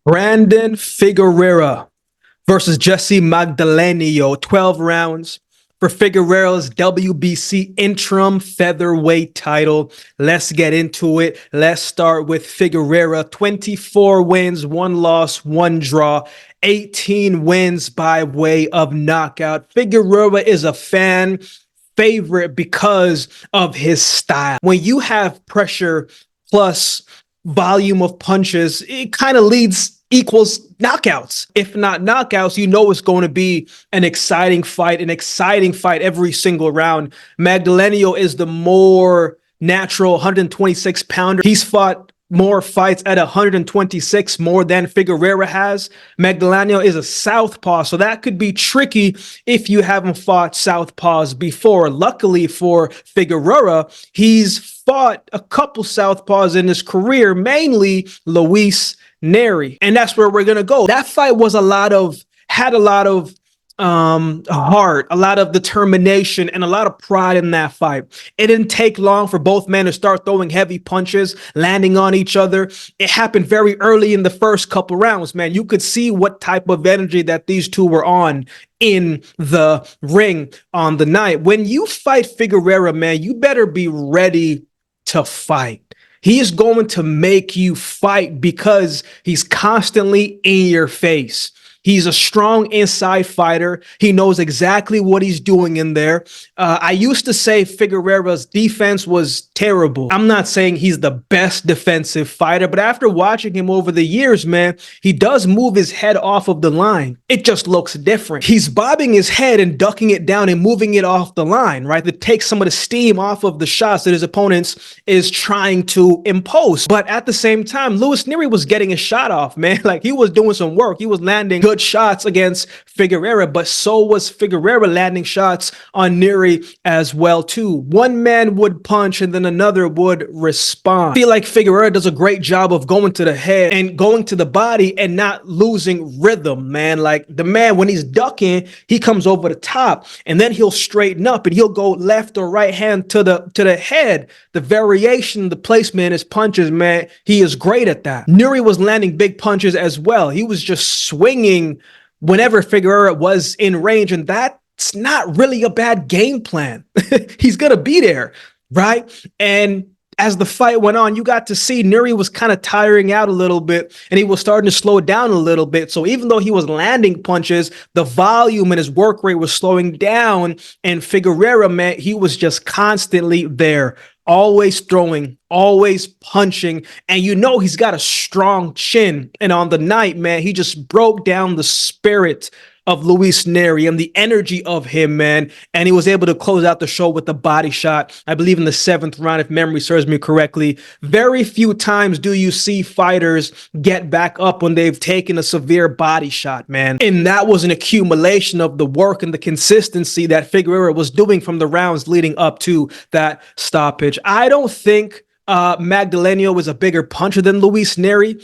Brandon Figueroa versus Jessie Magdaleno, 12 rounds for Figueroa's WBC interim featherweight title. Let's get into it. Let's start with Figueroa. 24 wins, 1 loss, 1 draw, 18 wins by way of knockout. Figueroa is a fan favorite because of his style. When you have pressure plus volume of punches, it kind of equals knockouts. If not knockouts, you know it's going to be an exciting fight every single round. Magdaleno is the more natural 126 pounder. He's fought more fights at 126 more than Figueroa has. Magdaleno is a southpaw, so that could be tricky if you haven't fought southpaws before. Luckily for Figueroa, he's fought a couple southpaws in his career, mainly Luis Neri, and that's where we're gonna go. That fight was had a lot of heart, a lot of determination, and a lot of pride in that fight. It didn't take long for both men to start throwing heavy punches, landing on each other. It happened very early in the first couple rounds, man. You could see what type of energy that these two were on in the ring on the night. When you fight Figueroa, man, you better be ready to fight. He is going to make you fight because he's constantly in your face. He's a strong inside fighter. He knows exactly what he's doing in there. I used to say Figueroa's defense was terrible. I'm not saying he's the best defensive fighter, but after watching him over the years, man, he does move his head off of the line. It just looks different. He's bobbing his head and ducking it down and moving it off the line, right? To take some of the steam off of the shots that his opponents is trying to impose. But at the same time, Luis Neri was getting a shot off, man. Like, he was doing some work. He was landing good shots against Figueroa, but so was Figueroa landing shots on Neri as well too. One man would punch and then another would respond. I feel like Figueroa does a great job of going to the head and going to the body and not losing rhythm, man. Like, the man, when he's ducking, he comes over the top and then he'll straighten up and he'll go left or right hand to the head. The variation, the placement in his punches, man, he is great at that. Neri was landing big punches as well. He was just swinging whenever Figueroa was in range, and that's not really a bad game plan. He's gonna be there, right? And as the fight went on, you got to see Neri was kind of tiring out a little bit, and he was starting to slow down a little bit. So even though he was landing punches, the volume and his work rate was slowing down, and Figueroa, man, he was just constantly there, always throwing, always punching, and you know he's got a strong chin. And on the night, man, he just broke down the spirit of Luis Neri and the energy of him, man, and he was able to close out the show with the body shot, I believe in the 7th round, if memory serves me correctly. Very few times do you see fighters get back up when they've taken a severe body shot, man, and that was an accumulation of the work and the consistency that Figueroa was doing from the rounds leading up to that stoppage. I don't think Magdaleno was a bigger puncher than Luis Neri.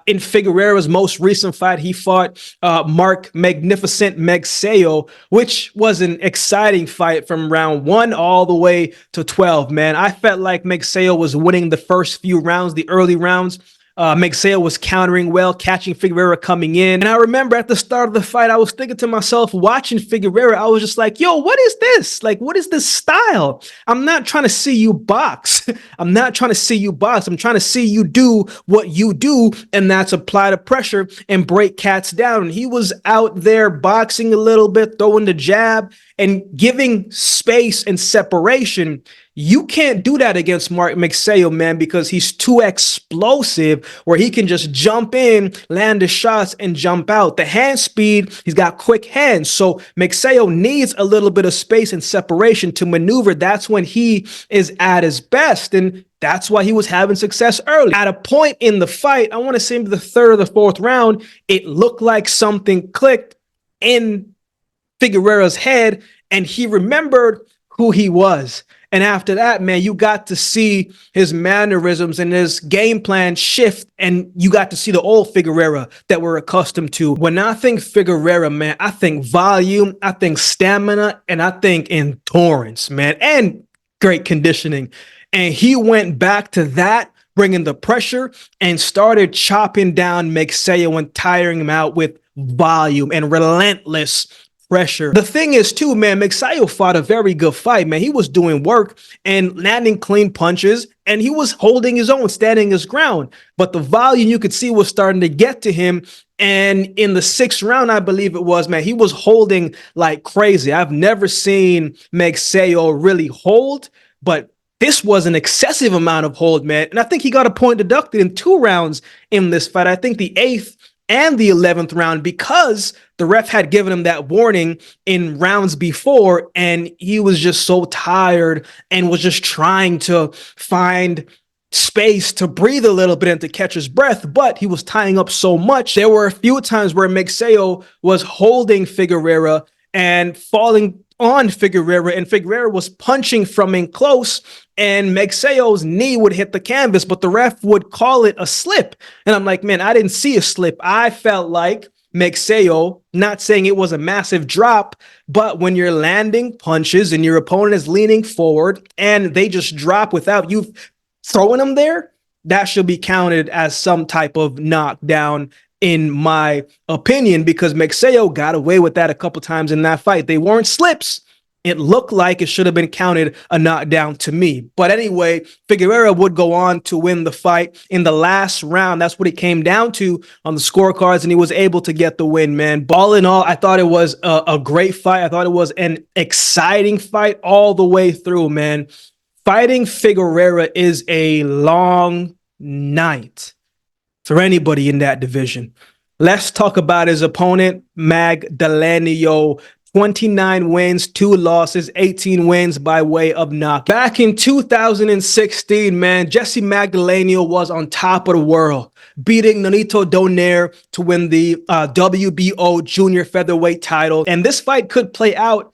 In Figueroa's most recent fight, he fought Mark Magnificent Magsayo, which was an exciting fight from round 1 all the way to 12, man. I felt like Magsayo was winning the first few rounds, the early rounds. Magsayo was countering well, catching Figueroa coming in. And I remember at the start of the fight, I was thinking to myself, watching Figueroa, I was just like, yo, what is this? Like, what is this style? I'm not trying to see you box. I'm not trying to see you box. I'm trying to see you do what you do, and that's apply the pressure and break cats down. And he was out there boxing a little bit, throwing the jab and giving space and separation. You can't do that against Mark Magsayo, man, because he's too explosive where he can just jump in, land the shots, and jump out. The hand speed, he's got quick hands. So Magsayo needs a little bit of space and separation to maneuver. That's when he is at his best. And that's why he was having success early. At a point in the fight, I want to say the 3rd or the 4th round, it looked like something clicked in Figueroa's head, and he remembered who he was. And after that, man, you got to see his mannerisms and his game plan shift, and you got to see the old Figueroa that we're accustomed to. When I think Figueroa, man, I think volume, I think stamina, and I think endurance, man, and great conditioning. And he went back to that bringing the pressure and started chopping down Magsayo and tiring him out with volume and relentless pressure. The thing is, too, man, Magsayo fought a very good fight, man. He was doing work and landing clean punches, and he was holding his own, standing his ground. But the volume you could see was starting to get to him. And in the 6th round, I believe it was, man, he was holding like crazy. I've never seen Magsayo really hold, but this was an excessive amount of hold, man. And I think he got a point deducted in 2 rounds in this fight. I think the 8th and the 11th round, because the ref had given him that warning in rounds before, and he was just so tired and was just trying to find space to breathe a little bit and to catch his breath, but he was tying up so much. There were a few times where Magsayo was holding Figueroa and falling on Figueroa, and Figueroa was punching from in close, and Magsayo's knee would hit the canvas, but the ref would call it a slip. And I'm like, man, I didn't see a slip. I felt like Magsayo, not saying it was a massive drop, but when you're landing punches and your opponent is leaning forward and they just drop without you throwing them there, that should be counted as some type of knockdown, in my opinion, because Magsayo got away with that a couple times in that fight. They weren't slips. It looked like it should have been counted a knockdown to me. But anyway, Figueroa would go on to win the fight in the last round. That's what it came down to on the scorecards, and he was able to get the win, man. All in all, I thought it was a great fight. I thought it was an exciting fight all the way through, man. Fighting Figueroa is a long night for anybody in that division. Let's talk about his opponent, Magdaleno. 29 wins, 2 losses, 18 wins by way of knockout. Back in 2016, man, Jessie Magdaleno was on top of the world, beating Nonito Donaire to win the WBO junior featherweight title. And this fight could play out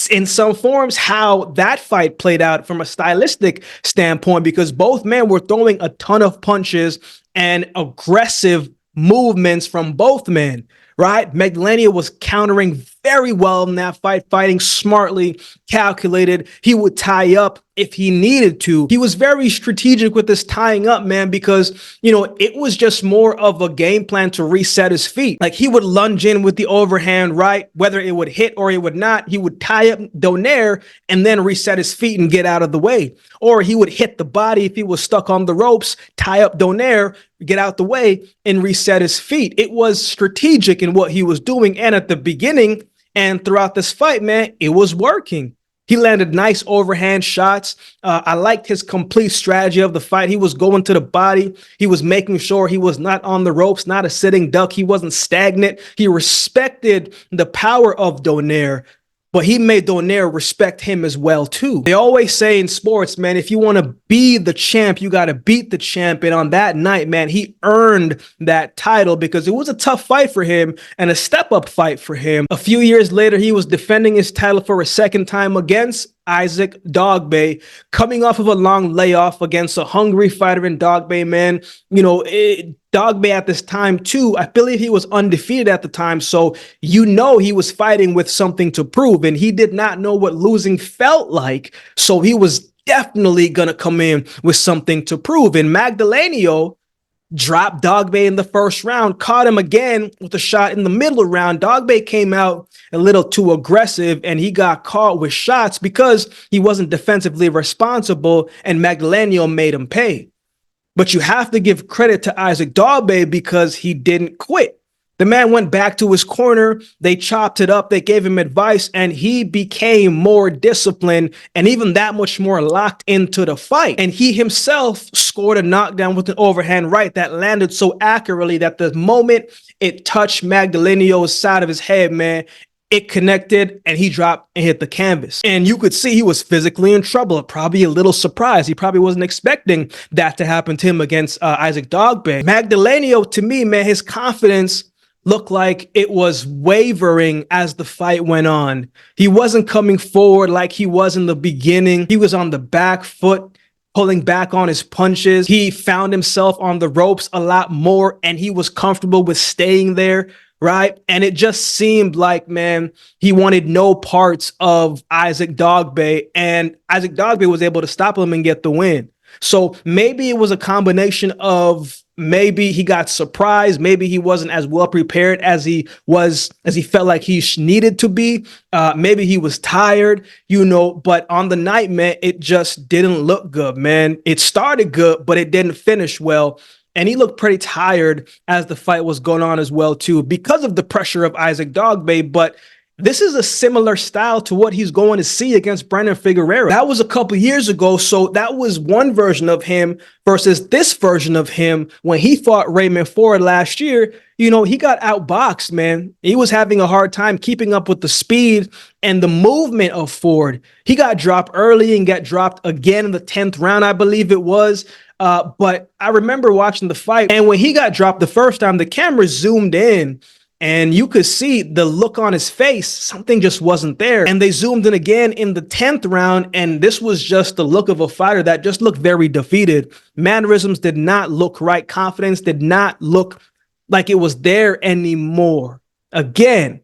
in some forms how that fight played out from a stylistic standpoint, because both men were throwing a ton of punches and aggressive movements from both men, right? Magdaleno was countering very well in that fight, fighting smartly, calculated. He would tie up if he needed to. He was very strategic with this tying up, man, because, you know, it was just more of a game plan to reset his feet. Like, he would lunge in with the overhand right, whether it would hit or it would not. He would tie up Donaire and then reset his feet and get out of the way. Or he would hit the body if he was stuck on the ropes, tie up Donaire, get out the way, and reset his feet. It was strategic in what he was doing. And at the beginning and throughout this fight, man, it was working. He landed nice overhand shots. I liked his complete strategy of the fight. He was going to the body. He was making sure he was not on the ropes, not a sitting duck. He wasn't stagnant. He respected the power of Donaire, but he made Donaire respect him as well, too. They always say in sports, man, if you want to be the champ, you got to beat the champ. And on that night, man, he earned that title because it was a tough fight for him and a step-up fight for him. A few years later, he was defending his title for a second time against Isaac Dogboe, coming off of a long layoff against a hungry fighter in Dogboe, man. You know, Dogboe at this time, too, I believe he was undefeated at the time. So, you know, he was fighting with something to prove, and he did not know what losing felt like. So he was definitely going to come in with something to prove. And Magdaleno dropped Dogboe in the first round, caught him again with a shot in the middle round. Dogboe came out a little too aggressive, and he got caught with shots because he wasn't defensively responsible, and Magdaleno made him pay. But you have to give credit to Isaac Dogboe because he didn't quit. The man went back to his corner. They chopped it up. They gave him advice, and he became more disciplined and even that much more locked into the fight. And he himself scored a knockdown with an overhand right that landed so accurately that the moment it touched Magdaleneo's side of his head, man, it connected and he dropped and hit the canvas. And you could see he was physically in trouble, probably a little surprised. He probably wasn't expecting that to happen to him against Isaac Dogboe. Magdaleno, to me, man, his confidence looked like it was wavering as the fight went on. He wasn't coming forward like he was in the beginning. He was on the back foot, pulling back on his punches. He found himself on the ropes a lot more, and he was comfortable with staying there, right? And it just seemed like, man, he wanted no parts of Isaac Dogboe, and Isaac Dogboe was able to stop him and get the win. So maybe it was a combination of maybe he got surprised, maybe he wasn't as well prepared as he felt like he needed to be. Maybe he was tired, but on the night, man, it just didn't look good, man. It started good, but it didn't finish well. And he looked pretty tired as the fight was going on as well, too, because of the pressure of Isaac Dogboe. But this is a similar style to what he's going to see against Brandon Figueroa. That was a couple years ago, so that was one version of him versus this version of him when he fought Raymond Ford last year. He got outboxed, man. He was having a hard time keeping up with the speed and the movement of Ford. He got dropped early and got dropped again in the 10th round, I believe it was. But I remember watching the fight, and when he got dropped the first time, the camera zoomed in, and you could see the look on his face. Something just wasn't there. And they zoomed in again in the 10th round, and this was just the look of a fighter that just looked very defeated. Mannerisms did not look right. Confidence did not look like it was there anymore. Again,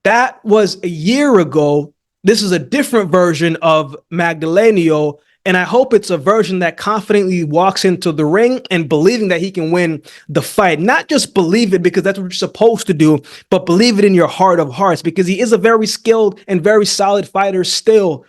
that was a year ago. This is a different version of Magdaleno. And I hope it's a version that confidently walks into the ring and believing that he can win the fight. Not just believe it because that's what you're supposed to do, but believe it in your heart of hearts, because he is a very skilled and very solid fighter still.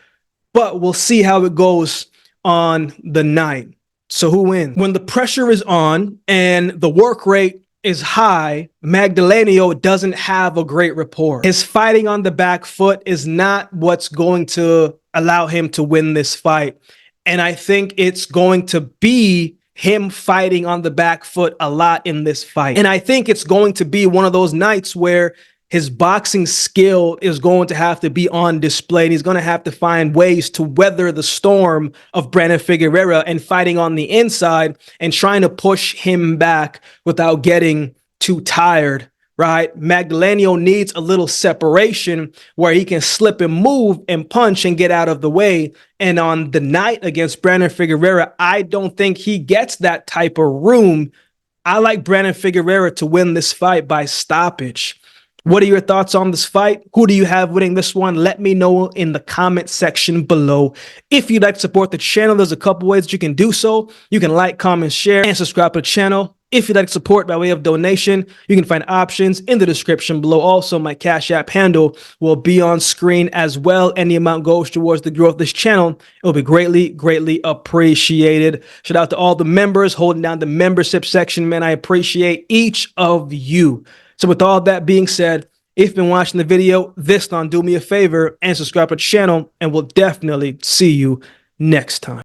But we'll see how it goes on the night. So who wins? When the pressure is on and the work rate is high, Magdaleno doesn't have a great rapport. His fighting on the back foot is not what's going to allow him to win this fight. And I think it's going to be him fighting on the back foot a lot in this fight. And I think it's going to be one of those nights where his boxing skill is going to have to be on display. And he's going to have to find ways to weather the storm of Brandon Figueroa and fighting on the inside and trying to push him back without getting too tired. Right? Magdaleno needs a little separation where he can slip and move and punch and get out of the way. And on the night against Brandon Figueroa, I don't think he gets that type of room. I like Brandon Figueroa to win this fight by stoppage. What are your thoughts on this fight? Who do you have winning this one? Let me know in the comment section below. If you'd like to support the channel, there's a couple ways that you can do so. You can like, comment, share, and subscribe to the channel. If you'd like to support by way of donation, you can find options in the description below. Also, my Cash App handle will be on screen as well. Any amount goes towards the growth of this channel. It will be greatly, greatly appreciated. Shout out to all the members holding down the membership section, man. I appreciate each of you. So with all that being said, if you've been watching the video, this time do me a favor and subscribe to the channel, and we'll definitely see you next time.